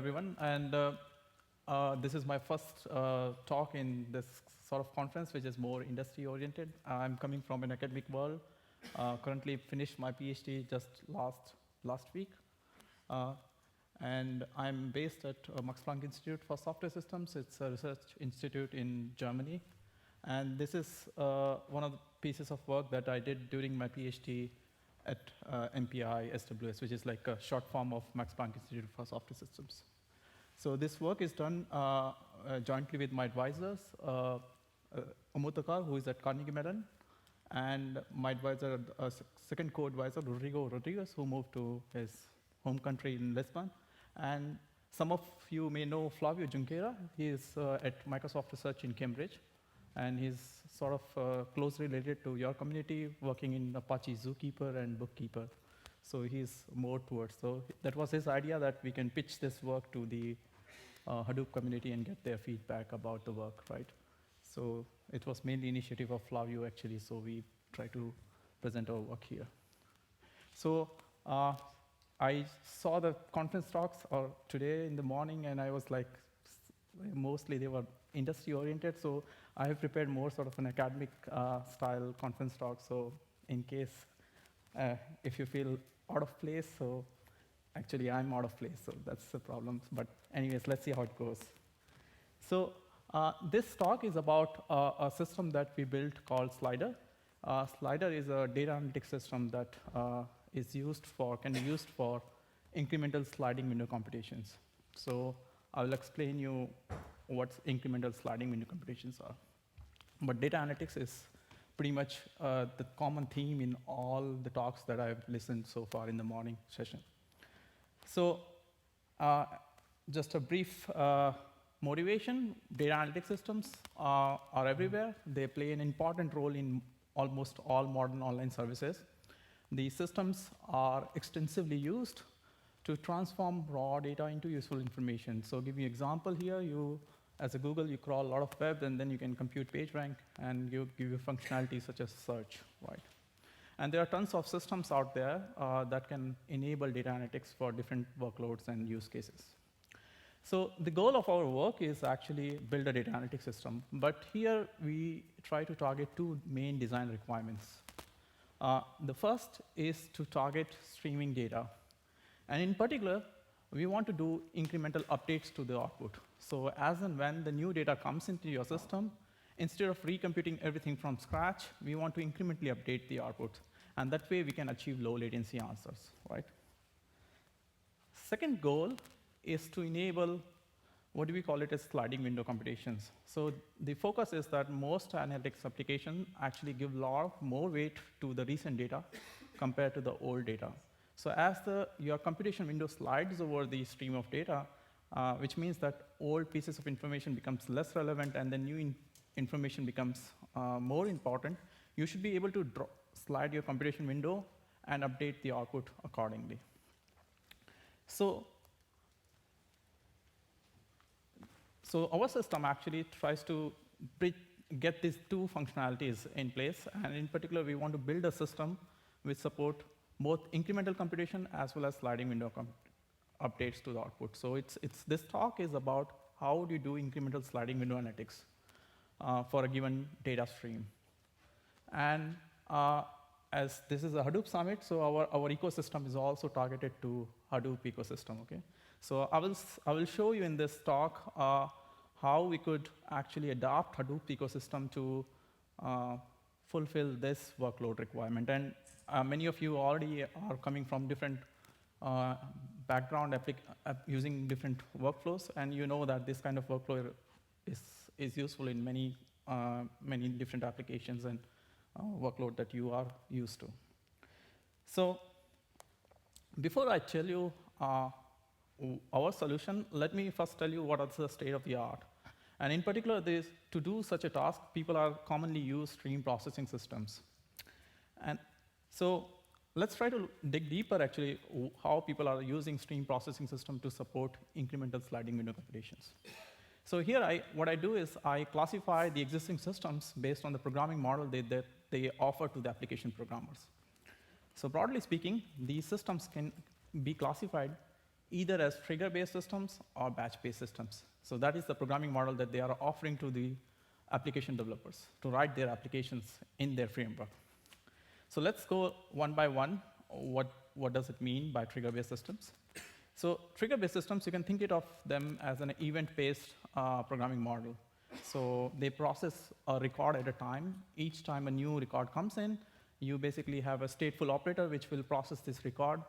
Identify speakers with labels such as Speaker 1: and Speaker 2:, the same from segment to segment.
Speaker 1: everyone. And this is my first talk in this sort of conference, which is more industry-oriented. I'm coming from an academic world. Currently finished my PhD just last week. And I'm based at Max Planck Institute for Software Systems. It's a research institute in Germany. And this is one of the pieces of work that I did during my PhD at MPI SWS, which is like a short form of Max Planck Institute for Software Systems. So this work is done jointly with my advisors, Umut Akar, who is at Carnegie Mellon, and my advisor, second co-advisor, Rodrigo Rodriguez, who moved to his home country in Lisbon. And some of you may know Flavio Junqueira. He is at Microsoft Research in Cambridge. And he's sort of closely related to your community, working in Apache Zookeeper and Bookkeeper. So he's more towards. So that was his idea, that we can pitch this work to the Hadoop community and get their feedback about the work, right? So it was mainly initiative of Flavio, actually, so we try to present our work here. So I saw the conference talks today in the morning, and I was like, mostly they were industry-oriented, so I have prepared more sort of an academic style conference talk, so in case if you feel out of place, so actually I'm out of place, so that's the problem. But anyways, let's see how it goes. So this talk is about a system that we built called Slider. Slider is a data analytics system that can be used for incremental sliding window computations. So I will explain you what incremental sliding window computations are. But data analytics is pretty much the common theme in all the talks that I've listened so far in the morning session. So just a brief motivation. Data analytics systems are everywhere. They play an important role in almost all modern online services. These systems are extensively used to transform raw data into useful information. So give you an example here. As a Google, you crawl a lot of web, and then you can compute PageRank, and give you functionality such as search, right? And there are tons of systems out there that can enable data analytics for different workloads and use cases. So the goal of our work is actually build a data analytics system. But here we try to target two main design requirements. The first is to target streaming data. And in particular, we want to do incremental updates to the output. So as and when the new data comes into your system, instead of recomputing everything from scratch, we want to incrementally update the output. And that way, we can achieve low latency answers, right? Second goal is to enable, what do we call it, as sliding window computations. So the focus is that most analytics applications actually give a lot more weight to the recent data compared to the old data. So as your computation window slides over the stream of data, which means that old pieces of information becomes less relevant and the new information becomes more important, you should be able to slide your computation window and update the output accordingly. So our system actually tries to get these two functionalities in place. And in particular, we want to build a system which support both incremental computation as well as sliding window updates to the output. So this talk is about how do you do incremental sliding window analytics for a given data stream. And as this is a Hadoop summit, so our ecosystem is also targeted to Hadoop ecosystem, okay? So I will show you in this talk how we could actually adopt Hadoop ecosystem to fulfill this workload requirement. And many of you already are coming from different background using different workflows, and you know that this kind of workflow is useful in many different applications and workload that you are used to. So before I tell you our solution, let me first tell you what is the state of the art. And in particular, to do such a task, people are commonly use stream processing systems. And so let's try to dig deeper, actually, how people are using stream processing system to support incremental sliding window computations. So here, what I do is I classify the existing systems based on the programming model that they offer to the application programmers. So broadly speaking, these systems can be classified either as trigger-based systems or batch-based systems. So that is the programming model that they are offering to the application developers to write their applications in their framework. So let's go one by one. What does it mean by trigger-based systems? So trigger-based systems, you can think of them as an event-based programming model. So they process a record at a time. Each time a new record comes in, you basically have a stateful operator which will process this record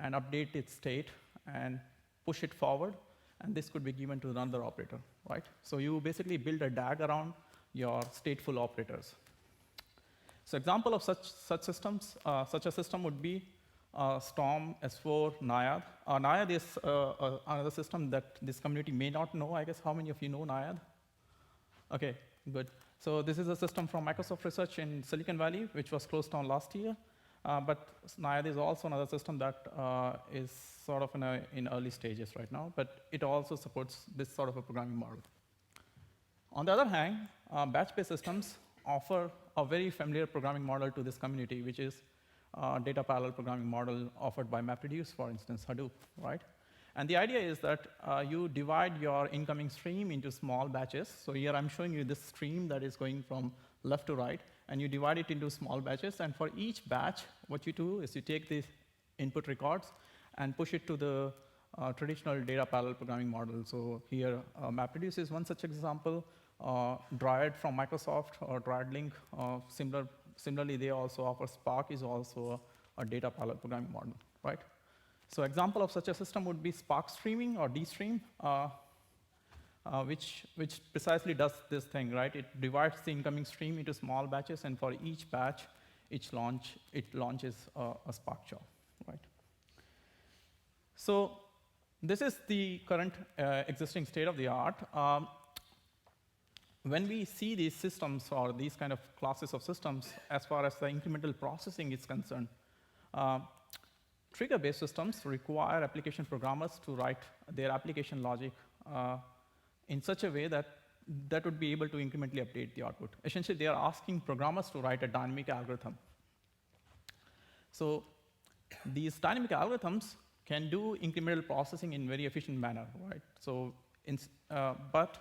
Speaker 1: and update its state and push it forward. And this could be given to another operator, right? So you basically build a DAG around your stateful operators. So example of such systems, such a system would be Storm, S4, Naiad. Naiad is another system that this community may not know. I guess how many of you know Naiad? Okay, good. So this is a system from Microsoft Research in Silicon Valley, which was closed down last year. But Naiad is also another system that is sort of in early stages right now, but it also supports this sort of a programming model. On the other hand, batch-based systems offer a very familiar programming model to this community, which is data parallel programming model offered by MapReduce, for instance, Hadoop, right? And the idea is that you divide your incoming stream into small batches. So here I'm showing you this stream that is going from left to right, and you divide it into small batches. And for each batch, what you do is you take these input records and push it to the traditional data parallel programming model. So here, MapReduce is one such example. Dryad from Microsoft or Dryad Link, similarly, they also offer Spark is also a data parallel programming model, right? So example of such a system would be Spark Streaming or DStream, which precisely does this thing, right? It divides the incoming stream into small batches, and for each batch, it launches a Spark job, right? So this is the current existing state of the art. When we see these systems or these kind of classes of systems, as far as the incremental processing is concerned, trigger-based systems require application programmers to write their application logic in such a way that would be able to incrementally update the output. Essentially, they are asking programmers to write a dynamic algorithm. So these dynamic algorithms can do incremental processing in very efficient manner, right? So, but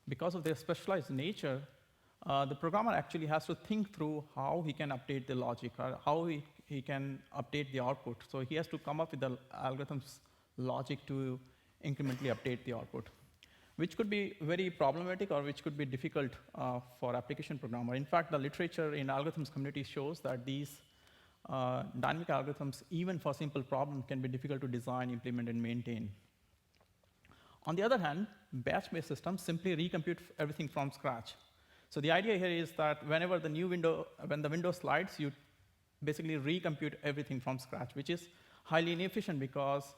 Speaker 1: because of their specialized nature, the programmer actually has to think through how he can update the logic, or how he can update the output. So he has to come up with the algorithm's logic to incrementally update the output, which could be very problematic or which could be difficult for application programmer. In fact, the literature in algorithms community shows that these dynamic algorithms, even for simple problems, can be difficult to design, implement, and maintain. On the other hand, batch-based systems simply recompute everything from scratch. So the idea here is that whenever the window slides, you basically recompute everything from scratch, which is highly inefficient because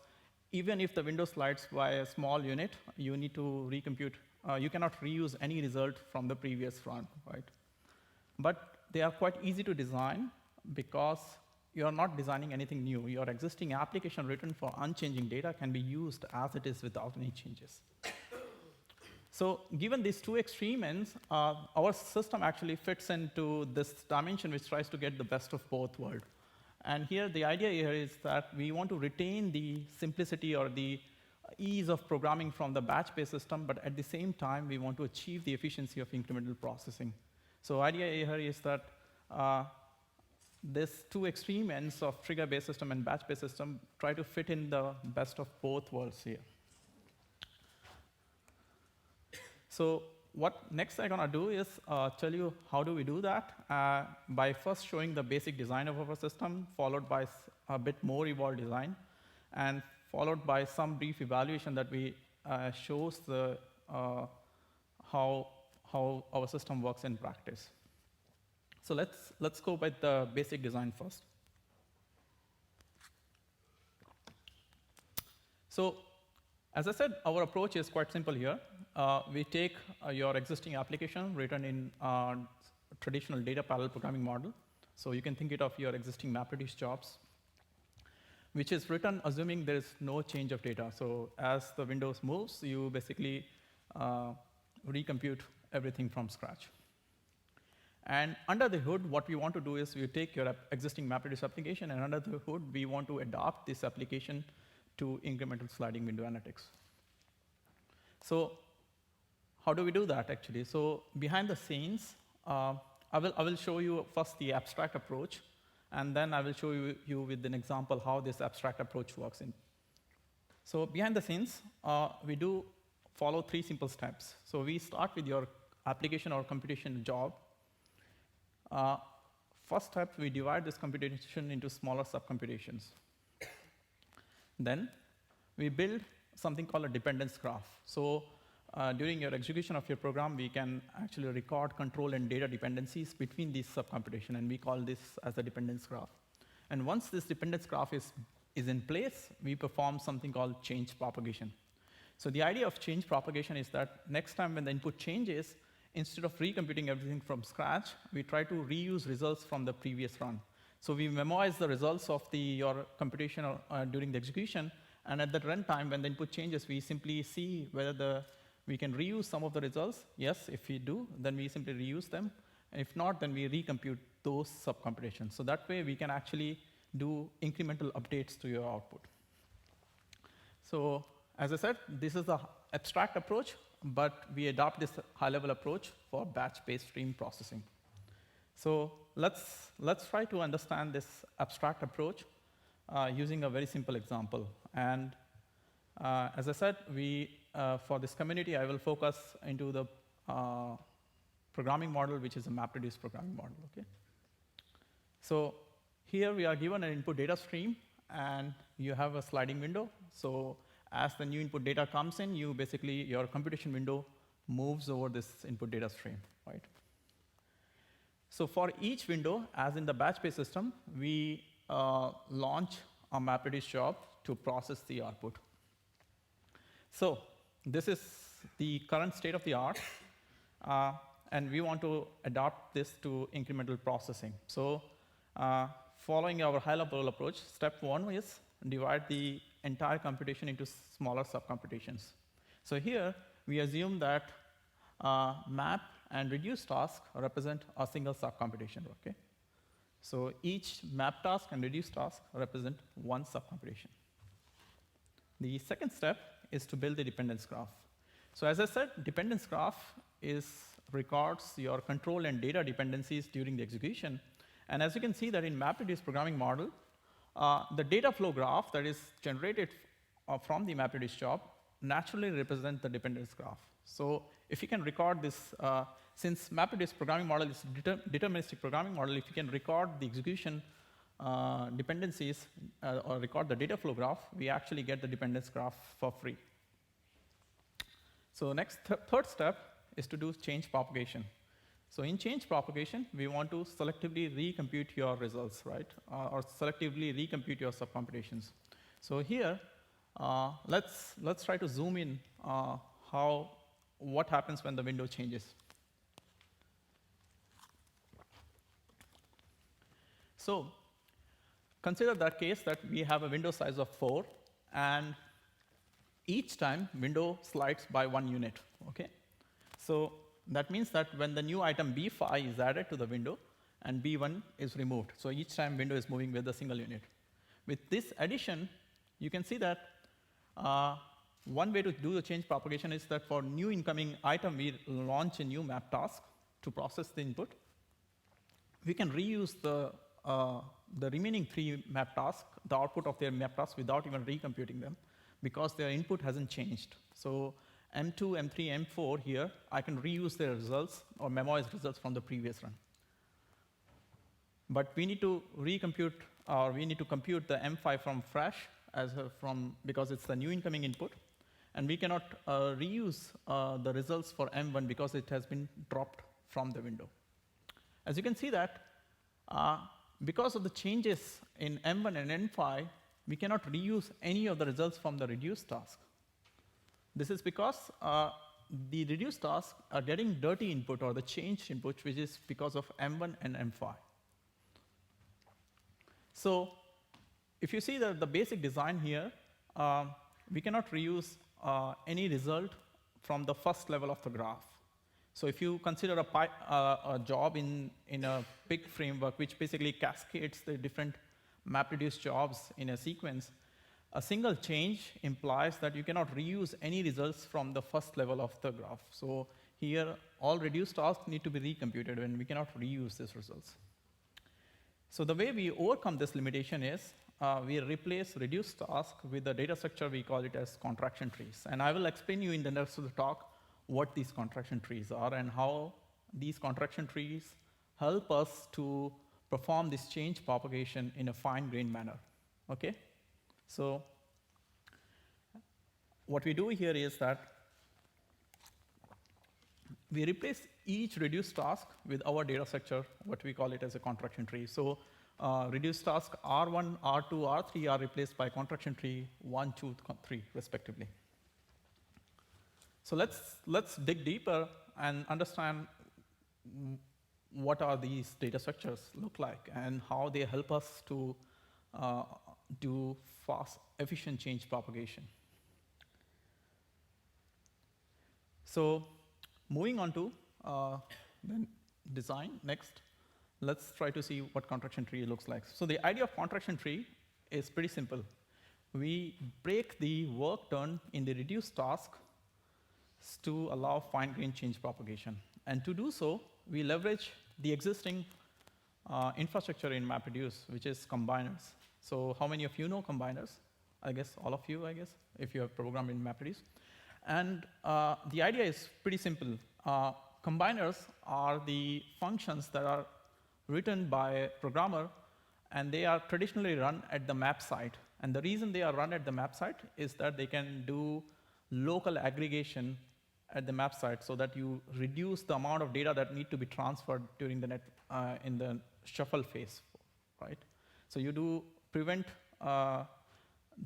Speaker 1: even if the window slides by a small unit, you need to recompute. You cannot reuse any result from the previous run, right? But they are quite easy to design because you are not designing anything new. Your existing application written for unchanging data can be used as it is without any changes. So given these two extreme ends, our system actually fits into this dimension which tries to get the best of both worlds. And here, the idea here is that we want to retain the simplicity or the ease of programming from the batch-based system, but at the same time, we want to achieve the efficiency of incremental processing. So idea here is that this two extreme ends of trigger-based system and batch-based system try to fit in the best of both worlds here. So what next I'm gonna do is tell you how do we do that by first showing the basic design of our system, followed by a bit more evolved design, and followed by some brief evaluation that we shows the how our system works in practice. So let's go with the basic design first. So as I said, our approach is quite simple here. We take your existing application written in traditional data parallel programming model. So you can think it of your existing MapReduce jobs, which is written assuming there is no change of data. So as the Windows moves, you basically recompute everything from scratch. And under the hood, what we want to do is we take your existing MapReduce application, and under the hood, we want to adapt this application to incremental sliding window analytics. So how do we do that, actually? So behind the scenes, I will show you first the abstract approach, and then I will show you with an example how this abstract approach works. So behind the scenes, we do follow 3 simple steps. So we start with your application or computation job. First step, we divide this computation into smaller subcomputations. Then we build something called a dependence graph. So during your execution of your program, we can actually record control and data dependencies between these subcomputation, and we call this as the dependence graph. And once this dependence graph is in place, we perform something called change propagation. So the idea of change propagation is that next time when the input changes, instead of recomputing everything from scratch, we try to reuse results from the previous run. So we memorize the results of your computation during the execution, and at that runtime, when the input changes, we simply see whether we can reuse some of the results. Yes, if we do, then we simply reuse them. And if not, then we recompute those subcomputations. So that way, we can actually do incremental updates to your output. So as I said, this is the abstract approach, but we adopt this high-level approach for batch-based stream processing. So let's try to understand this abstract approach using a very simple example. And as I said, for this community, I will focus into the programming model, which is a MapReduce programming model. Okay. So here we are given an input data stream, and you have a sliding window. So as the new input data comes in, your computation window moves over this input data stream, right? So for each window, as in the batch-based system, we launch a MapReduce job to process the output. So this is the current state of the art, and we want to adopt this to incremental processing. So following our high-level approach, step 1 is divide the entire computation into smaller subcomputations. So here, we assume that map and reduce task represent a single subcomputation, okay? So each map task and reduce task represent one subcomputation. The second step is to build the dependence graph. So as I said, dependence graph records your control and data dependencies during the execution. And as you can see that in MapReduce programming model, the data flow graph that is generated from the MapReduce job naturally represents the dependence graph. So if you can record this, since MapReduce programming model is deterministic programming model, if you can record the execution dependencies or record the data flow graph, we actually get the dependence graph for free. So next, third step is to do change propagation. So in change propagation, we want to selectively recompute your results, right? Or selectively recompute your subcomputations. So here, let's try to zoom in what happens when the window changes. So consider that case that we have a window size of 4, and each time window slides by 1 unit, okay? So that means that when the new item B5 is added to the window and B1 is removed, so each time window is moving with a single unit. With this addition, you can see that one way to do the change propagation is that for new incoming item, we launch a new map task to process the input. We can reuse the remaining 3 map tasks, the output of their map tasks, without even recomputing them, because their input hasn't changed. So M2, M3, M4 here, I can reuse their results or memorize results from the previous run. But we need to recompute, or we need to compute the M5 from fresh because it's the new incoming input. And we cannot reuse the results for M1 because it has been dropped from the window. As you can see that, because of the changes in M1 and M5, we cannot reuse any of the results from the reduced task. This is because the reduced tasks are getting dirty input or the changed input, which is because of M1 and M5. So if you see the basic design here, we cannot reuse any result from the first level of the graph. So if you consider a job in a big framework, which basically cascades the different MapReduce jobs in a sequence, a single change implies that you cannot reuse any results from the first level of the graph. So here, all reduced tasks need to be recomputed, and we cannot reuse these results. So the way we overcome this limitation is we replace reduced task with a data structure. We call it as contraction trees. And I will explain you in the rest of the talk what these contraction trees are and how these contraction trees help us to perform this change propagation in a fine-grained manner. Okay? So what we do here is that we replace each reduced task with our data structure, what we call it as a contraction tree. So reduced task R1, R2, R3 are replaced by contraction tree 1, 2, 3, respectively. So let's dig deeper and understand what are these data structures look like and how they help us to do fast, efficient change propagation. So moving on to the design next, let's try to see what contraction tree looks like. So the idea of contraction tree is pretty simple. We break the work done in the reduced task to allow fine-grained change propagation. And to do so, we leverage the existing infrastructure in MapReduce, which is combiners. So how many of you know combiners? I guess all of you, if you have programmed in MapReduce. And the idea is pretty simple. Combiners are the functions that are written by a programmer, and they are traditionally run at the map site. And the reason they are run at the map site is that they can do local aggregation at the map site so that you reduce the amount of data that need to be transferred during the in the shuffle phase, right? So you do prevent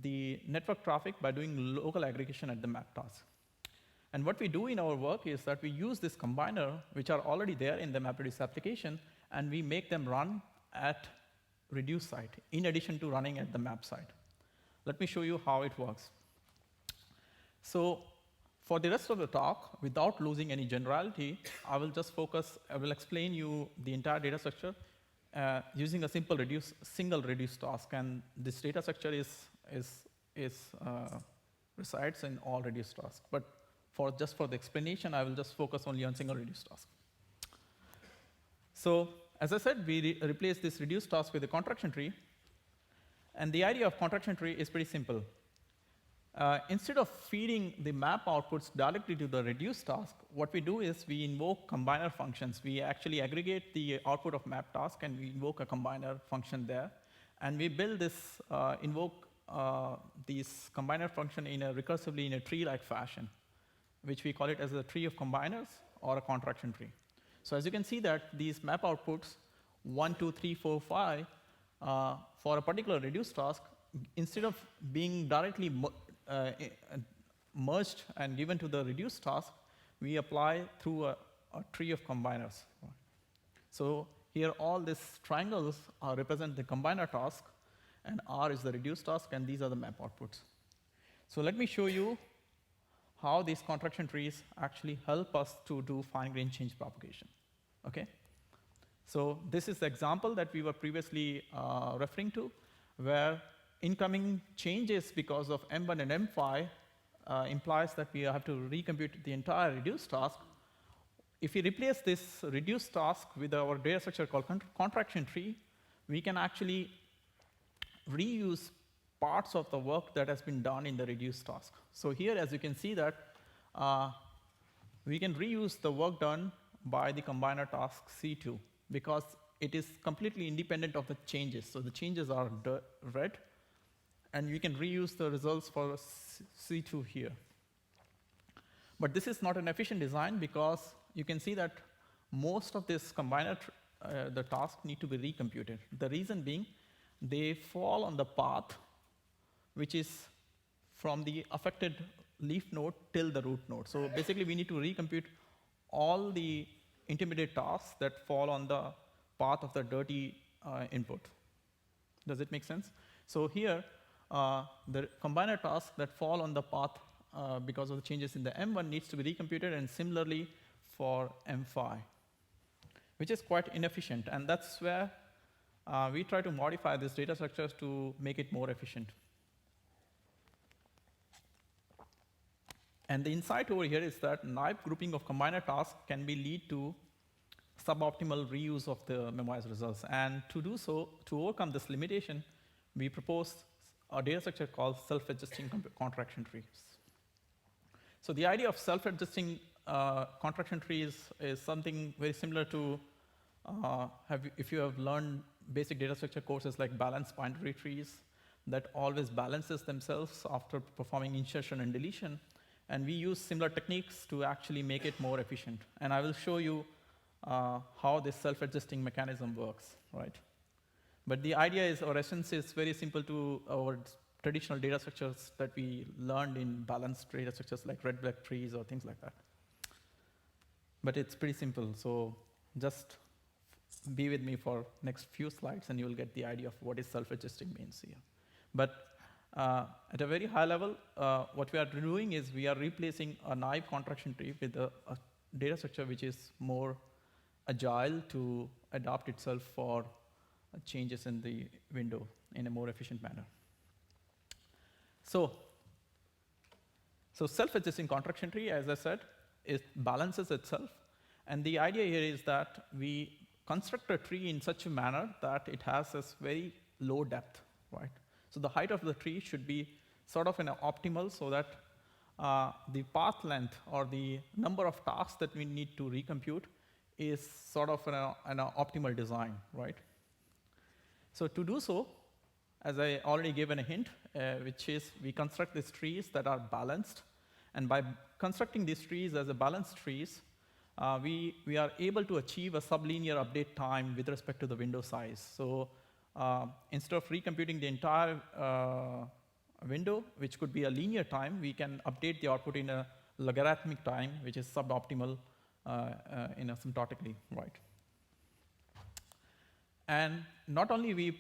Speaker 1: the network traffic by doing local aggregation at the map task. And what we do in our work is that we use this combiner, which are already there in the MapReduce application, and we make them run at reduce site, in addition to running at the map site. Let me show you how it works. So for the rest of the talk, without losing any generality, I will explain you the entire data structure using a single reduce task. And this data structure resides in all reduce tasks. But just for the explanation, I will just focus only on single reduce task. So as I said, we replace this reduce task with a contraction tree. And the idea of contraction tree is pretty simple. Instead of feeding the map outputs directly to the reduce task, what we do is we invoke combiner functions. We actually aggregate the output of map task, and we invoke a combiner function there. And we build this, invoke these combiner function recursively in a tree-like fashion, which we call it as a tree of combiners or a contraction tree. So as you can see that these map outputs, 1, 2, 3, 4, 5, for a particular reduce task, instead of being directly merged and given to the reduced task, we apply through a tree of combiners. So here all these triangles represent the combiner task, and R is the reduced task, and these are the map outputs. So let me show you how these contraction trees actually help us to do fine-grained change propagation. Okay? So this is the example that we were previously referring to, where incoming changes because of M1 and M5 implies that we have to recompute the entire reduced task. If we replace this reduced task with our data structure called contraction tree, we can actually reuse parts of the work that has been done in the reduced task. So here, as you can see that we can reuse the work done by the combiner task C2 because it is completely independent of the changes. So the changes are red, and we can reuse the results for C2 here. But this is not an efficient design because you can see that most of this combiner, the tasks need to be recomputed. The reason being, they fall on the path which is from the affected leaf node till the root node. So basically, we need to recompute all the intermediate tasks that fall on the path of the dirty input. Does it make sense? So here, the combiner tasks that fall on the path because of the changes in the M1 needs to be recomputed, and similarly for M5, which is quite inefficient. And that's where we try to modify these data structures to make it more efficient. And the insight over here is that naive grouping of combiner tasks can be lead to suboptimal reuse of the memoized results. And to do so, to overcome this limitation, we propose a data structure called self-adjusting contraction trees. So the idea of self-adjusting contraction trees is something very similar to if you have learned basic data structure courses like balanced binary trees that always balances themselves after performing insertion and deletion. And we use similar techniques to actually make it more efficient. And I will show you how this self-adjusting mechanism works, right? But the idea is, or essence is very simple to our traditional data structures that we learned in balanced data structures like red-black trees or things like that. But it's pretty simple, so just be with me for next few slides and you will get the idea of what is self-adjusting means here. But at a very high level, what we are doing is we are replacing a naive contraction tree with a data structure which is more agile to adapt itself for changes in the window in a more efficient manner. So self-adjusting contraction tree, as I said, it balances itself. And the idea here is that we construct a tree in such a manner that it has this very low depth, right? So the height of the tree should be sort of an optimal so that the path length or the number of tasks that we need to recompute is sort of an optimal design, right? So to do so, as I already given a hint, which is we construct these trees that are balanced. And by constructing these trees as a balanced trees, we are able to achieve a sublinear update time with respect to the window size. So instead of recomputing the entire window, which could be a linear time, we can update the output in a logarithmic time, which is suboptimal in asymptotically, right? And not only we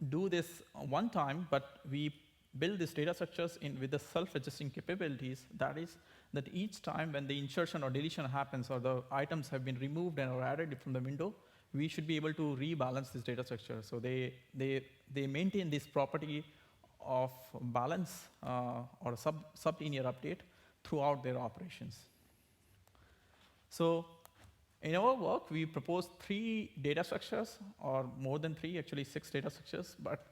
Speaker 1: do this one time, but we build these data structures with the self-adjusting capabilities. That is, that each time when the insertion or deletion happens or the items have been removed and or added from the window, we should be able to rebalance this data structure. So they maintain this property of balance or sublinear update throughout their operations. So in our work, we propose 3 data structures, or more than 3, actually 6 data structures. But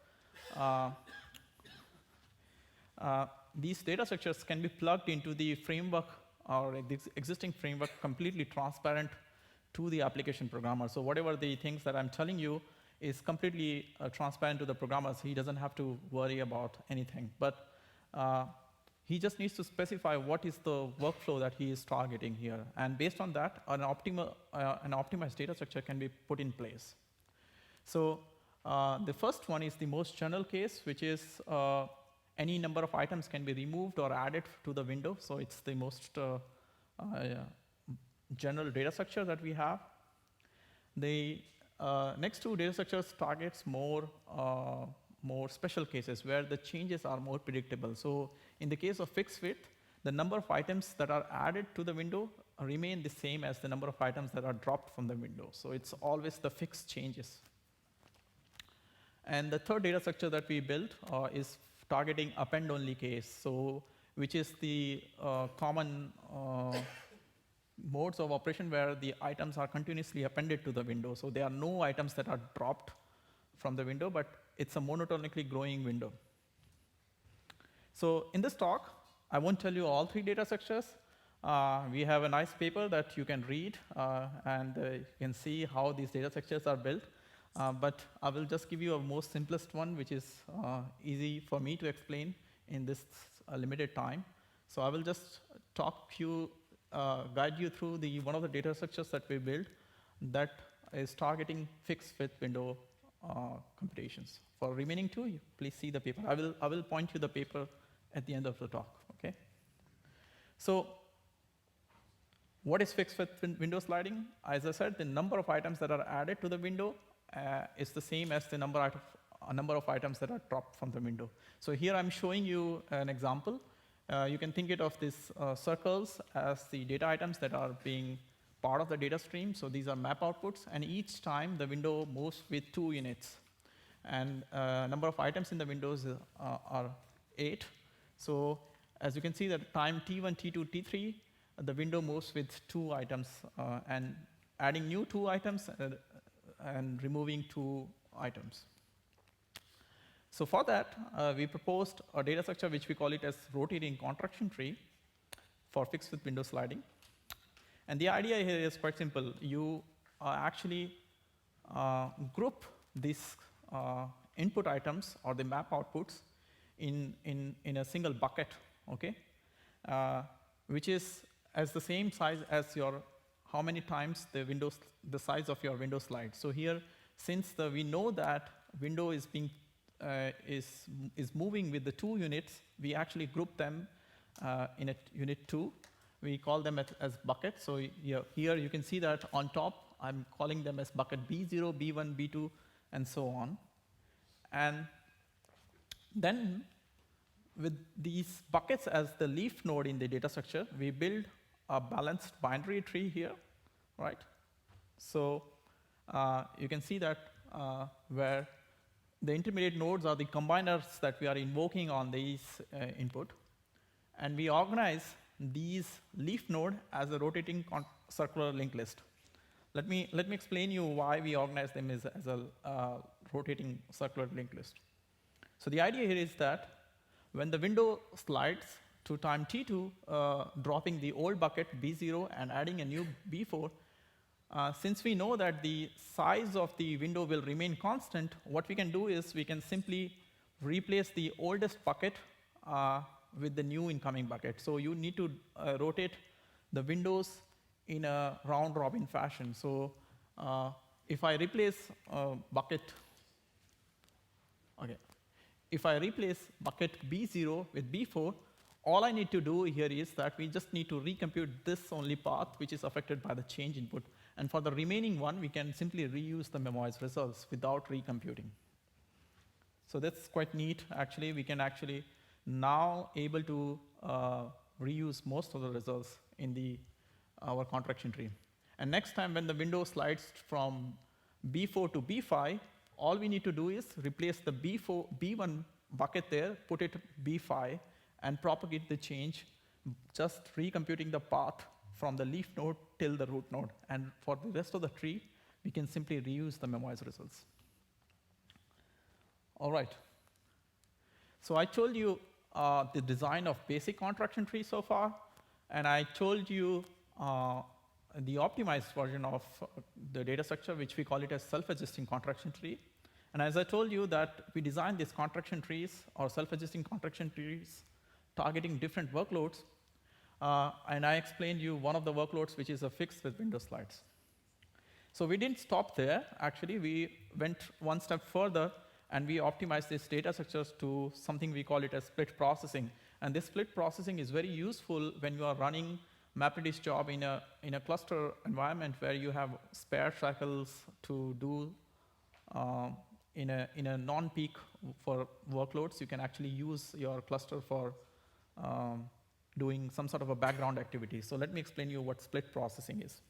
Speaker 1: these data structures can be plugged into the framework or the existing framework completely transparent to the application programmer. So whatever the things that I'm telling you is completely transparent to the programmer, so he doesn't have to worry about anything. But he just needs to specify what is the workflow that he is targeting here. And based on that, an optimized data structure can be put in place. So the first one is the most general case, which is any number of items can be removed or added to the window. So it's the most general data structure that we have. The next 2 data structures targets more special cases where the changes are more predictable. So in the case of fixed width, the number of items that are added to the window remain the same as the number of items that are dropped from the window. So it's always the fixed changes. And the third data structure that we built is targeting append-only case, so which is the common modes of operation where the items are continuously appended to the window. So there are no items that are dropped from the window, but it's a monotonically growing window. So in this talk, I won't tell you all 3 data structures. We have a nice paper that you can read, and you can see how these data structures are built. But I will just give you a most simplest one, which is easy for me to explain in this limited time. So I will just guide you through one of the data structures that we built that is targeting fixed width window computations. For remaining 2, please see the paper. I will point you the paper at the end of the talk. Okay. So what is fixed width window sliding? As I said, the number of items that are added to the window is the same as the number of items that are dropped from the window. So here I'm showing you an example. You can think of these circles as the data items that are being part of the data stream. So these are map outputs, and each time the window moves with 2 units. And number of items in the windows are 8. So As you can see that time T1, T2, T3, the window moves with 2 items and adding new 2 items and removing 2 items. So for that, we proposed a data structure which we call it as rotating contraction tree for fixed with window sliding. And the idea here is quite simple. You actually group these input items or the map outputs in a single bucket, okay? Which is as the same size as your, how many times the size of your window slides. So here, since we know that window is being is moving with the 2 units, we actually group them in a unit 2. We call them as buckets. So here you can see that on top, I'm calling them as bucket B0, B1, B2, and so on. And then with these buckets as the leaf node in the data structure, we build a balanced binary tree here, right? So you can see that where the intermediate nodes are the combiners that we are invoking on these input. And we organize these leaf node as a rotating circular linked list. Let me explain you why we organize them as a rotating circular linked list. So the idea here is that when the window slides to time T2, dropping the old bucket B0 and adding a new B4, since we know that the size of the window will remain constant, what we can do is we can simply replace the oldest bucket with the new incoming bucket. So you need to rotate the windows in a round robin fashion. So if I replace bucket B0 with B4, all I need to do here is that we just need to recompute this only path which is affected by the change input. And for the remaining one, we can simply reuse the memoized results without recomputing. So that's quite neat. Actually, we can actually now able to reuse most of the results in our contraction tree. And next time when the window slides from B4 to B5, all we need to do is replace the B1 bucket there, put it B5, and propagate the change, just recomputing the path from the leaf node till the root node. And for the rest of the tree, we can simply reuse the memoized results. All right. So I told you the design of basic contraction tree so far, and I told you the optimized version of the data structure, which we call it as self-adjusting contraction tree. And as I told you that we designed these contraction trees or self-adjusting contraction trees targeting different workloads. And I explained you one of the workloads, which is a fixed with window slides. So we didn't stop there. Actually, we went one step further, and we optimized these data structures to something we call it as split processing. And this split processing is very useful when you are running MapReduce job in a cluster environment where you have spare cycles to do in a non-peak for workloads. You can actually use your cluster for doing some sort of a background activity. So let me explain you what split processing is.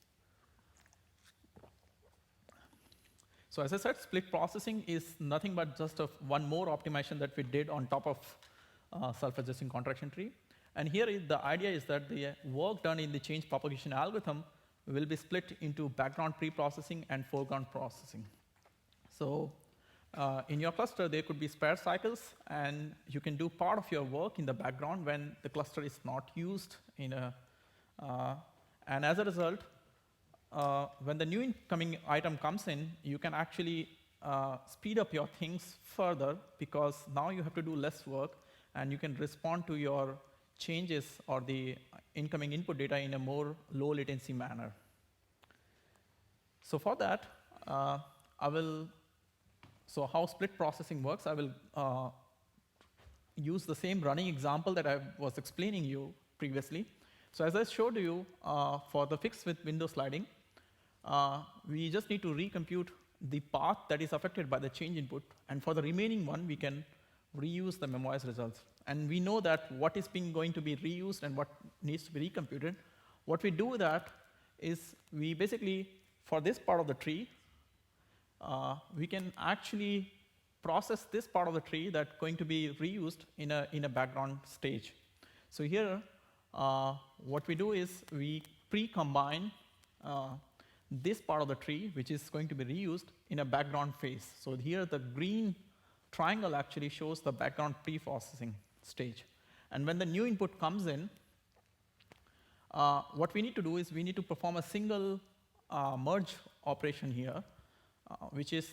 Speaker 1: So as I said, split processing is nothing but just one more optimization that we did on top of self-adjusting contraction tree. And here the idea is that the work done in the change propagation algorithm will be split into background pre-processing and foreground processing. So in your cluster, there could be spare cycles, and you can do part of your work in the background when the cluster is not used and as a result, when the new incoming item comes in, you can actually speed up your things further because now you have to do less work and you can respond to your changes or the incoming input data in a more low latency manner. So for that, so how split processing works, I will use the same running example that I was explaining you previously. So as I showed you, for the fixed with window sliding, we just need to recompute the path that is affected by the change input, and for the remaining one, we can reuse the memoized results. And we know that what is going to be reused and what needs to be recomputed. What we do with that is we basically, for this part of the tree, we can actually process this part of the tree that's going to be reused in a background stage. So here, what we do is we pre-combine this part of the tree, which is going to be reused in a background phase. So here the green triangle actually shows the background pre-processing stage. And when the new input comes in, what we need to do is we need to perform a single merge operation here, which is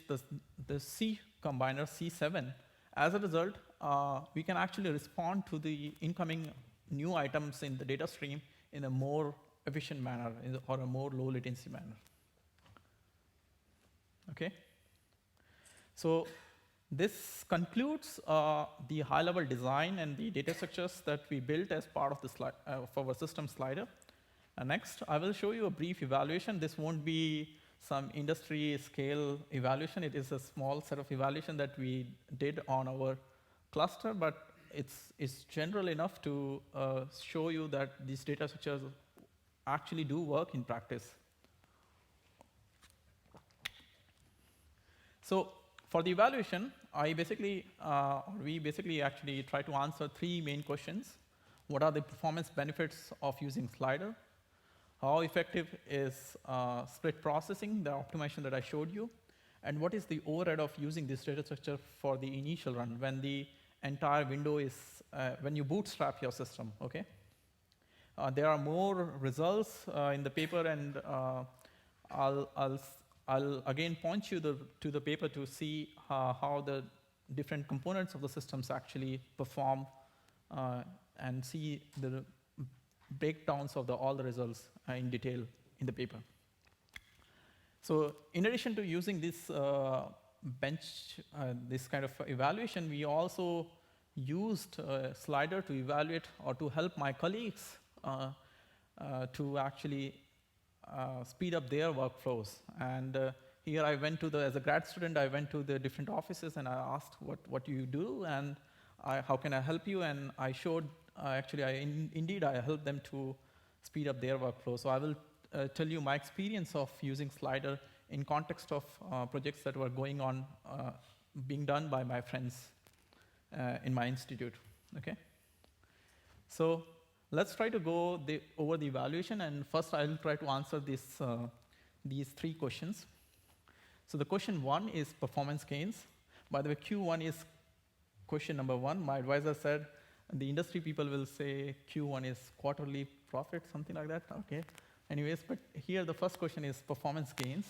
Speaker 1: the C combiner, C7. As a result, we can actually respond to the incoming new items in the data stream in a more efficient manner or a more low latency manner. Okay? So this concludes the high-level design and the data structures that we built as part of the of our system slider. Next, I will show you a brief evaluation. This won't be some industry scale evaluation. It is a small set of evaluation that we did on our cluster, but it's general enough to show you that these data structures actually do work in practice. So for the evaluation, we basically actually try to answer 3 main questions. What are the performance benefits of using Slider? How effective is split processing, the optimization that I showed you? And what is the overhead of using this data structure for the initial run when the entire window is, when you bootstrap your system, okay? There are more results in the paper, and I'll again point you to the paper to see how the different components of the systems actually perform and see the breakdowns of all the results in detail in the paper. So in addition to using this this kind of evaluation, we also used Slider to evaluate or to help my colleagues to actually speed up their workflows. And here I went to as a grad student, I went to the different offices and I asked what do you do and how can I help you? And I showed, indeed I helped them to speed up their workflow. So I will tell you my experience of using Slider in context of projects that were going on, being done by my friends in my institute, okay? So let's try to go over the evaluation, and first I'll try to answer these 3 questions. So the question 1 is performance gains. By the way, Q1 is question number 1. My advisor said the industry people will say Q1 is quarterly profit, something like that, okay. Anyways, but here the first question is performance gains.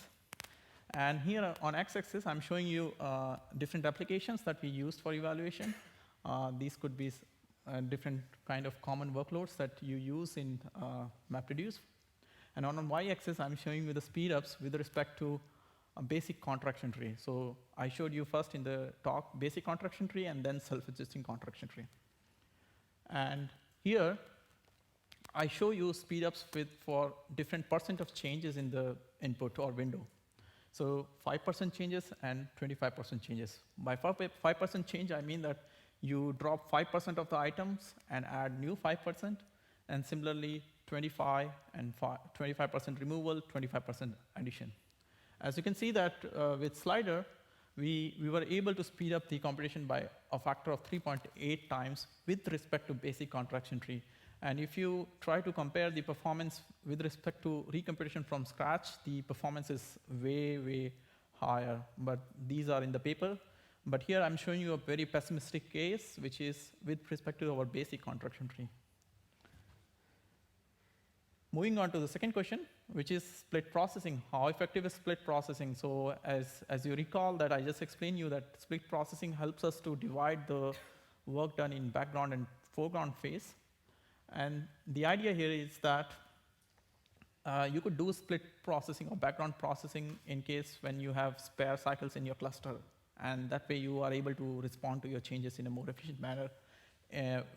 Speaker 1: And here on x-axis, I'm showing you different applications that we used for evaluation. These could be different kind of common workloads that you use in MapReduce. And on y-axis, I'm showing you the speedups with respect to a basic contraction tree. So I showed you first in the talk basic contraction tree and then self-adjusting contraction tree. And here, I show you speedups for different % of changes in the input or window. So 5% changes and 25% changes. By 5% change, I mean that you drop 5% of the items and add new 5%, and similarly 25 and 25% removal, 25% addition. As you can see that with Slider, we were able to speed up the computation by a factor of 3.8 times with respect to basic contraction tree. And if you try to compare the performance with respect to recomputation from scratch, the performance is way, way higher. But these are in the paper. But here I'm showing you a very pessimistic case, which is with respect to our basic contraction tree. Moving on to the second question, which is split processing. How effective is split processing? So as you recall that I just explained you that split processing helps us to divide the work done in background and foreground phase. And the idea here is that you could do split processing or background processing in case when you have spare cycles in your cluster. And that way you are able to respond to your changes in a more efficient manner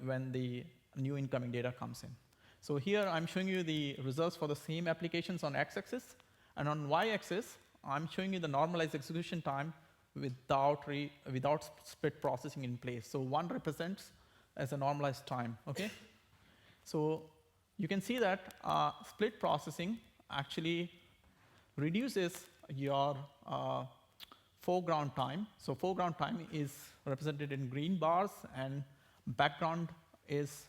Speaker 1: when the new incoming data comes in. So here I'm showing you the results for the same applications on x-axis. And on y-axis, I'm showing you the normalized execution time without split processing in place. So 1 represents as a normalized time, okay? So you can see that split processing actually reduces your foreground time. So foreground time is represented in green bars, and background is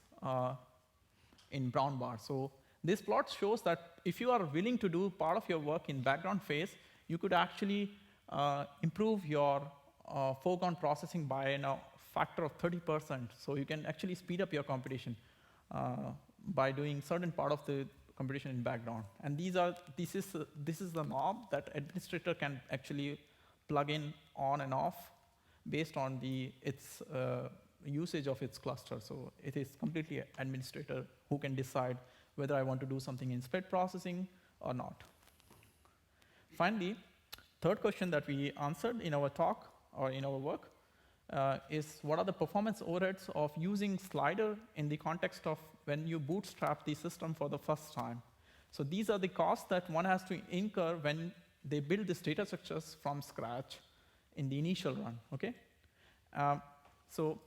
Speaker 1: in brown bar. So this plot shows that if you are willing to do part of your work in background phase, you could actually improve your foreground processing by a factor of 30%. So you can actually speed up your computation by doing certain part of the computation in background. And this is the knob that administrator can actually plug in on and off based on its usage of its cluster. So it is completely administrator who can decide whether I want to do something in split processing or not. Finally, third question that we answered in our talk or in our work is what are the performance overheads of using slider in the context of when you bootstrap the system for the first time. So these are the costs that one has to incur when they build these data structures from scratch in the initial run, okay? So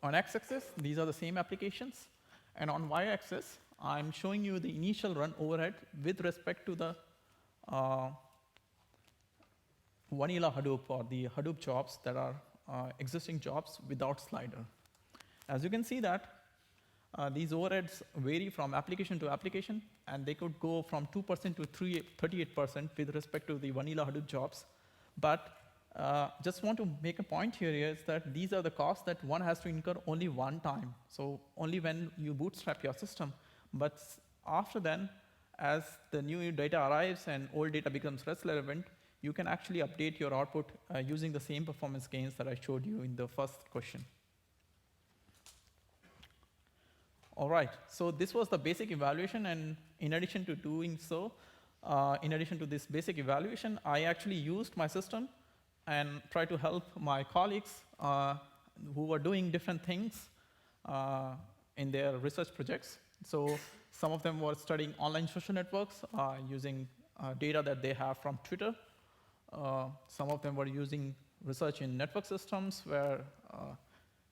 Speaker 1: on x-axis, these are the same applications. And on y-axis, I'm showing you the initial run overhead with respect to the vanilla Hadoop or the Hadoop jobs that are existing jobs without slider. As you can see that these overheads vary from application to application, and they could go from 2% to 38% with respect to the vanilla Hadoop jobs. But just want to make a point here is that these are the costs that one has to incur only one time. So only when you bootstrap your system. But after then, as the new data arrives and old data becomes less relevant, you can actually update your output using the same performance gains that I showed you in the first question. All right, so this was the basic evaluation, and in addition to doing so, in addition to this basic evaluation, I actually used my system and tried to help my colleagues who were doing different things in their research projects. So some of them were studying online social networks using data that they have from Twitter. Some of them were using research in network systems where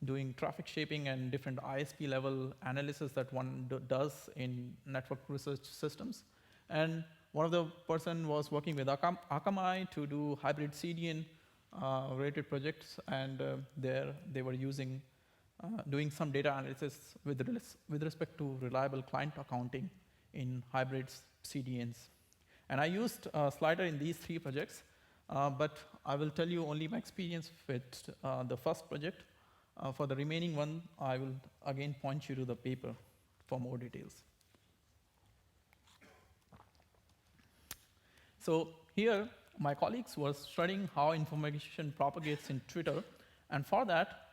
Speaker 1: doing traffic shaping and different ISP level analysis that one does in network research systems. And one of the person was working with Akamai to do hybrid CDN related projects, and they were using doing some data analysis with respect to reliable client accounting in hybrid CDNs. And I used Slider in these three projects, but I will tell you only my experience with the first project. For the remaining one, I will again point you to the paper for more details. So here, my colleagues were studying how information propagates in Twitter. And for that,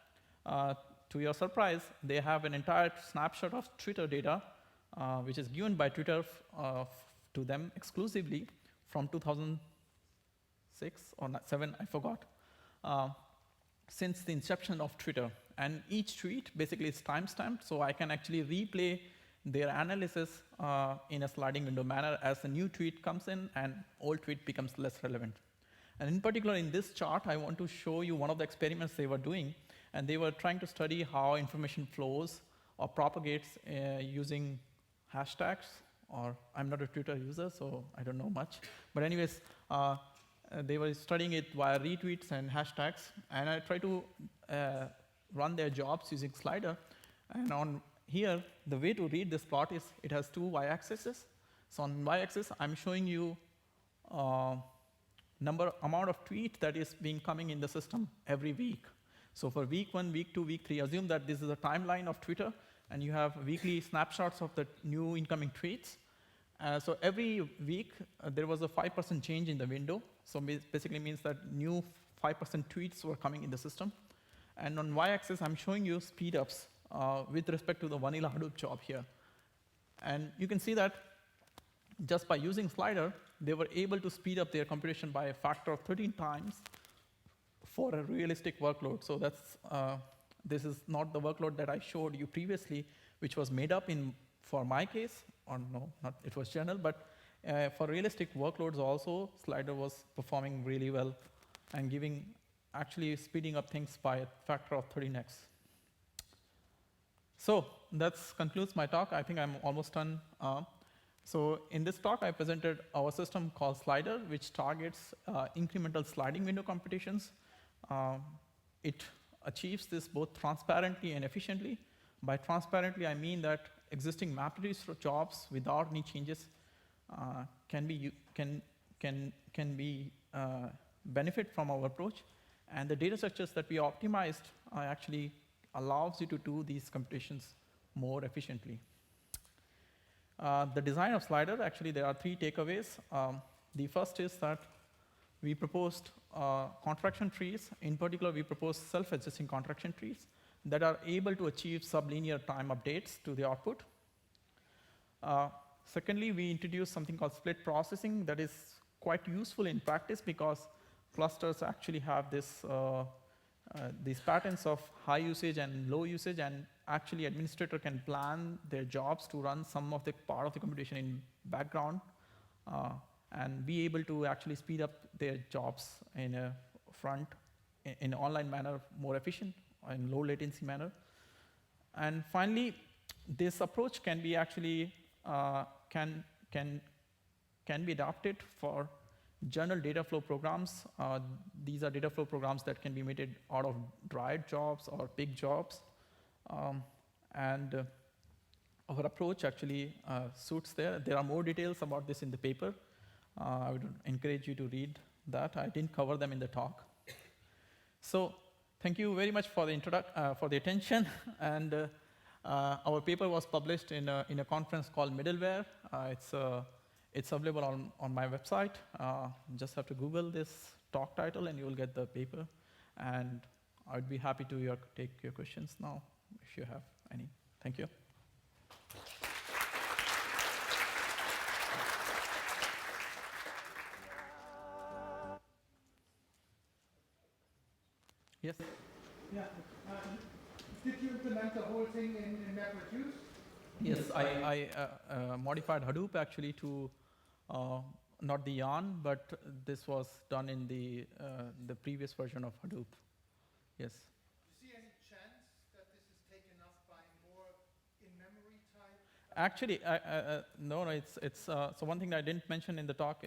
Speaker 1: to your surprise, they have an entire snapshot of Twitter data, which is given by Twitter to them exclusively from 2006 or 7, I forgot. Since the inception of Twitter. And each tweet basically is timestamped, so I can actually replay their analysis in a sliding window manner as a new tweet comes in and old tweet becomes less relevant. And in particular, in this chart, I want to show you one of the experiments they were doing, and they were trying to study how information flows or propagates using hashtags, or I'm not a Twitter user, so I don't know much. But anyways, they were studying it via retweets and hashtags, and I tried to run their jobs using Slider. And on here, the way to read this plot is it has two y-axes. So on y-axis, I'm showing you amount of tweets that is being coming in the system every week. So for week 1, week 2, week 3, assume that this is a timeline of Twitter, and you have weekly snapshots of the new incoming tweets. So every week, there was a 5% change in the window. So basically means that new 5% tweets were coming in the system. And on y-axis, I'm showing you speedups with respect to the vanilla Hadoop job here. And you can see that just by using Slider, they were able to speed up their computation by a factor of 13 times for a realistic workload. So that's this is not the workload that I showed you previously, which was made up for my case, or no, not it was general, but for realistic workloads also, Slider was performing really well and actually speeding up things by a factor of 13x. So that concludes my talk. I think I'm almost done. So in this talk, I presented our system called Slider, which targets incremental sliding window computations. It achieves this both transparently and efficiently By transparently, I mean that existing MapReduce jobs without any changes can be benefit from our approach. And the data structures that we optimized actually allows you to do these computations more efficiently. The design of slider, actually there are 3 takeaways. The first is that we proposed contraction trees. In particular, we proposed self-adjusting contraction trees that are able to achieve sublinear time updates to the output. Secondly, we introduced something called split processing that is quite useful in practice because clusters actually have this, these patterns of high usage and low usage, and actually administrator can plan their jobs to run some of the part of the computation in background and be able to actually speed up their jobs in a in an online manner, more efficient and low latency manner. And finally, this approach can be actually can be adapted for general data flow programs. These are data flow programs that can be made out of dry jobs or big jobs. Our approach actually suits there. There are more details about this in the paper. I would encourage you to read that. I didn't cover them in the talk. So thank you very much for the for the attention. And our paper was published in a conference called Middleware. It's available on my website. Just have to Google this talk title and you will get the paper. And I'd be happy to take your questions now if you have any. Thank you. Yes?
Speaker 2: Yeah. Did you implement the whole thing in MapReduce?
Speaker 1: Yes, I modified Hadoop actually to not the Yarn, but this was done in the previous version of Hadoop. Yes.
Speaker 2: Do you see any chance that this is taken up by more in-memory type?
Speaker 1: Actually, no. It's so one thing I didn't mention in the talk.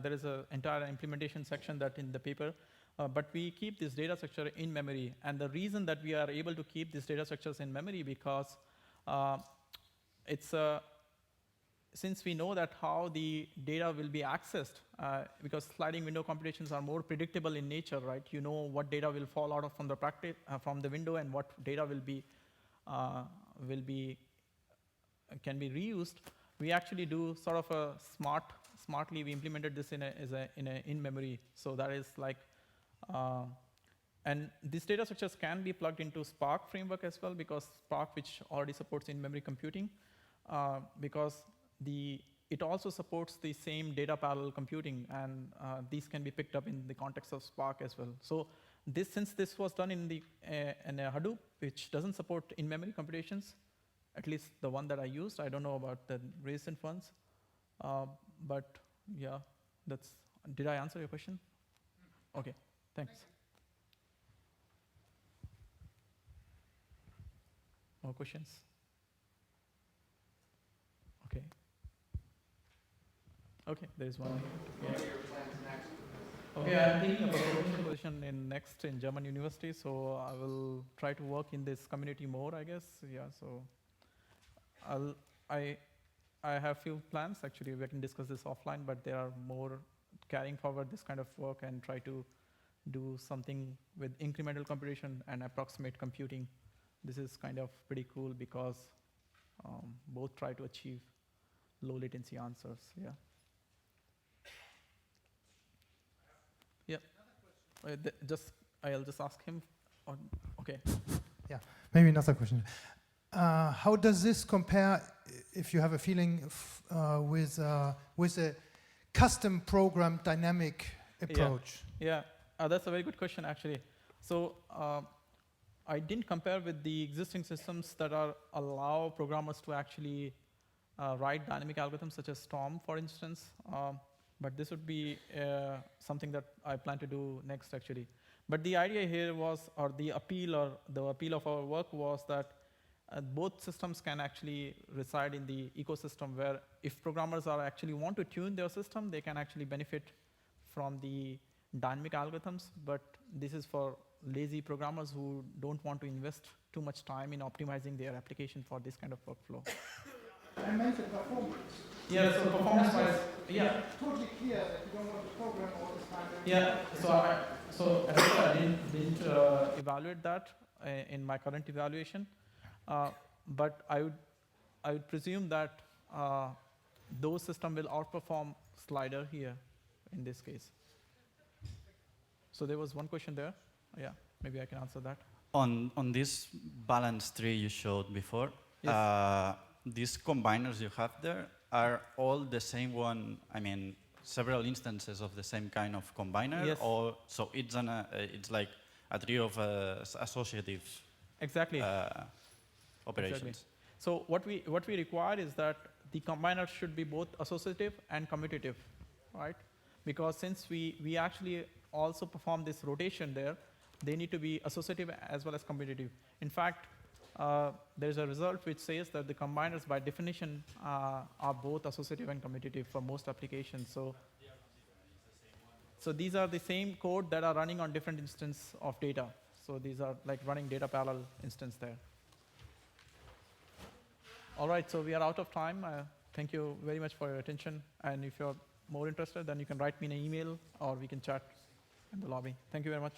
Speaker 1: There is an entire implementation section that in the paper. But we keep this data structure in memory. And the reason that we are able to keep these data structures in memory because since we know that how the data will be accessed, because sliding window computations are more predictable in nature, right? You know what data will fall out of from the window and what data can be reused. We actually do sort of a smartly. We implemented this in memory. So that is like. And these data structures can be plugged into Spark framework as well, because Spark, which already supports in-memory computing, because it also supports the same data parallel computing, and these can be picked up in the context of Spark as well. So since this was done in a Hadoop, which doesn't support in-memory computations, at least the one that I used, I don't know about the recent ones, but yeah, did I answer your question? Okay. Thanks. More questions? Okay. Okay, there is one.
Speaker 2: What are your plans next?
Speaker 1: Okay, I'm taking a professional position in German university, so I will try to work in this community more, I guess. Yeah, so I have few plans actually. We can discuss this offline, but there are more carrying forward this kind of work and try to do something with incremental computation and approximate computing. This is kind of pretty cool because both try to achieve low latency answers. Yeah. Yeah. I'll just ask him. Okay.
Speaker 2: Yeah. Maybe another question. How does this compare, if you have a feeling, with a custom program dynamic approach?
Speaker 1: Yeah. That's a very good question, actually. So I didn't compare with the existing systems that allow programmers to actually write dynamic algorithms, such as Storm, for instance. But this would be something that I plan to do next, actually. But the idea here was, or the appeal of our work was that both systems can actually reside in the ecosystem, where if programmers actually want to tune their system, they can actually benefit from the dynamic algorithms, but this is for lazy programmers who don't want to invest too much time in optimizing their application for this kind of workflow.
Speaker 2: I mentioned performance.
Speaker 1: Yeah, so performance-wise, yeah.
Speaker 2: Totally clear that you don't want to program all this time.
Speaker 1: Yeah, so as I said, I didn't evaluate that in my current evaluation, but I would presume that those systems will outperform Slider here in this case. So there was one question there. Yeah, maybe I can answer that.
Speaker 3: On this balance tree you showed before,
Speaker 1: Yes.
Speaker 3: these combiners you have there are all the same one. I mean, several instances of the same kind of combiner.
Speaker 1: Yes.
Speaker 3: Or so it's like a tree of associative
Speaker 1: Exactly.
Speaker 3: operations.
Speaker 1: Exactly. So what we require is that the combiner should be both associative and commutative, right? Because since we actually also perform this rotation there, they need to be associative as well as commutative. In fact, there's a result which says that the combiners by definition are both associative and commutative for most applications. So these are the same code that are running on different instances of data. So these are like running data parallel instance there. All right, so we are out of time. Thank you very much for your attention. And if you're more interested, then you can write me an email or we can chat in the lobby. Thank you very much.